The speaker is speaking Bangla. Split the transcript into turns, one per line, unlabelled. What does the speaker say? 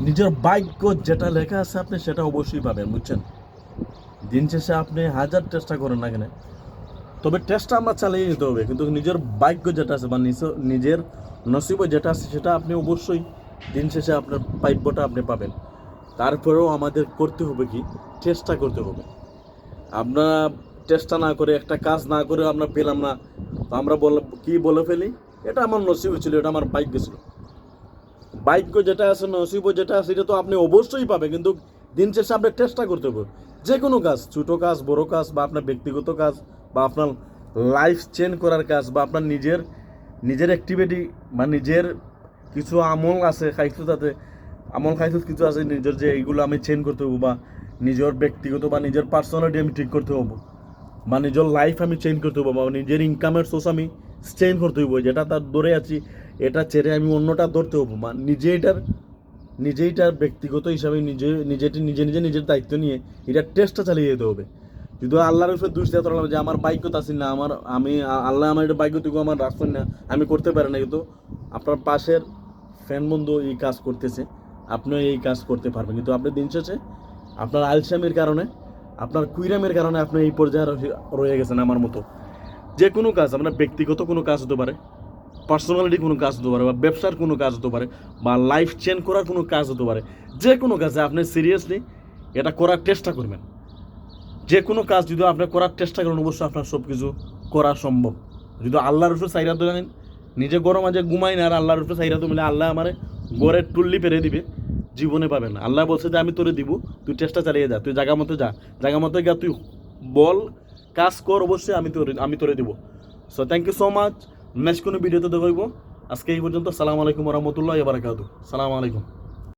নিজের ভাগ্য যেটা লেখা আছে আপনি সেটা অবশ্যই পাবেন, বুঝছেন? দিন শেষে আপনি হাজার চেষ্টা করেন না কেন, তবে চেষ্টা আমরা চালিয়ে যেতে হবে, কিন্তু নিজের ভাগ্য যেটা আছে বা নিজের নসিব যেটা আছে সেটা আপনি অবশ্যই দিন শেষে আপনার প্রাপ্যটা আপনি পাবেন। তারপরেও আমাদের করতে হবে কি, চেষ্টা করতে হবে। আমরা চেষ্টা না করে, একটা কাজ না করে আমরা পেলাম না, তো আমরা বলে ফেলি এটা আমার নসিব ছিল, এটা আমার ভাগ্য ছিল। ভাগ্য যেটা আছে, নসিব যেটা আছে, এটা তো আপনি অবশ্যই পাবে, কিন্তু দিন শেষে আপনার চেষ্টা করতে হবে। যে কোনো কাজ, ছোটো কাজ, বড় কাজ, বা আপনার ব্যক্তিগত কাজ, বা আপনার লাইফ চেঞ্জ করার কাজ, বা আপনার নিজের অ্যাক্টিভিটি, বা নিজের কিছু আমল আছে খাইছো, তাতে আমল খাইছো কিছু আছে নিজের, যে এইগুলো আমি চেঞ্জ করতে হবো, বা নিজের ব্যক্তিগত বা নিজের পার্সোনালিটি আমি ঠিক করতে হবো, বা নিজের লাইফ আমি চেঞ্জ করতে হবো, বা নিজের ইনকামের সোর্স আমি চেঞ্জ করতে হবো। যেটা তার ধরে আছি এটা ছেড়ে আমি অন্যটা ধরতে হবো, বা নিজেইটার ব্যক্তিগত হিসাবে নিজের দায়িত্ব নিয়ে এটার টেস্টটা চালিয়ে যেতে হবে। যদি আল্লাহর উপরে দোষ দেওয়া পারলাম যে আমার বাইক তো আসেন না, আল্লাহ আমার এটা বাইক তুই আমার রাখছেন না, আমি করতে পারি না, কিন্তু আপনার পাশের ফ্রেন্ড বন্ধু এই কাজ করতেছে, আপনিও এই কাজ করতে পারবেন। কিন্তু আপনি দিন শেষে আপনার আলসামির কারণে, আপনার কুইরামের কারণে আপনি এই পর্যায়ে রয়ে গেছেন। আমার মতো যে কোনো কাজ, আপনার ব্যক্তিগত কোনো কাজ হতে পারে, পার্সোনালিটি কোনো কাজ হতে পারে, বা ব্যবসার কোনো কাজ হতে পারে, বা লাইফ চেঞ্জ করার কোনো কাজ হতে পারে, যে কোনো কাজে আপনি সিরিয়াসলি এটা করার চেষ্টা করবেন। যে কোনো কাজ যদি আপনি করার চেষ্টা করেন, অবশ্যই আপনার সব কিছু করা সম্ভব। যদি আল্লাহর উপরে চাইরা তো জানেন, নিজে গরম মাঝে ঘুমাই না, আর আল্লাহর উপরে চাইরা তো মিলে আল্লাহ আমার গড়ের টুল্লি পেরে দিবে, জীবনে পাবেন না। আল্লাহ বলছে যে আমি তোরে দিব, তুই চেষ্টা চালিয়ে যা, তুই জায়গা মতো যা, জায়গা মতো গিয়া তুই বল, কাজ কর, অবশ্যই আমি তোরে দিব। So thank you so much. Next কোনো ভিডিওতে দেখব। আজকে এই পর্যন্ত। সালাম আলাইকুম রহমতুল্লাহ বারাকাতু। সালাম আলাইকুম।